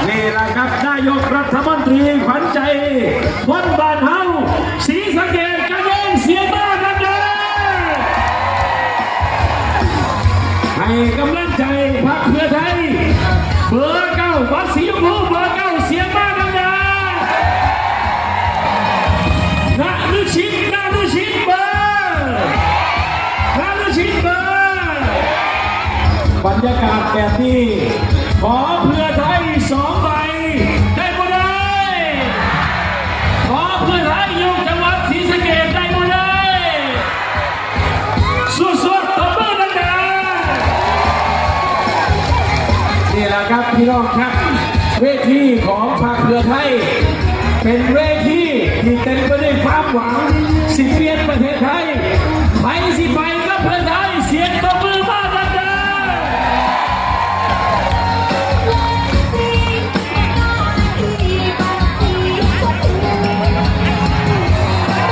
นี่แหละครับนายกรัฐมนตรีขวัญใจคนบ้านเฮาศรีสะเกษกระเด้งเสียบ้านกันเด้อให้กำลังใจพรรคเพื่อไทยเบอร์เก้าวัดศรีชมพูเบอร์เก้าเสียบ้านกันเด้อนาฤชิตเบอร์นาฤชิตเบอร์บรรยากาศแบบนี้ขอเพื่อไทย2 ใบได้บ่ได้ขอเพื่อไทยอยู่จังหวัดศรีสะเกษได้บ่ได้สู้ๆตบมือดังๆนี่แหละครับพี่น้องครับเวทีของพรรคเพื่อไทยเป็นเวทีที่เต็มไปด้วยความหวังสิเปลี่ยนประเทศไทยไปสิไป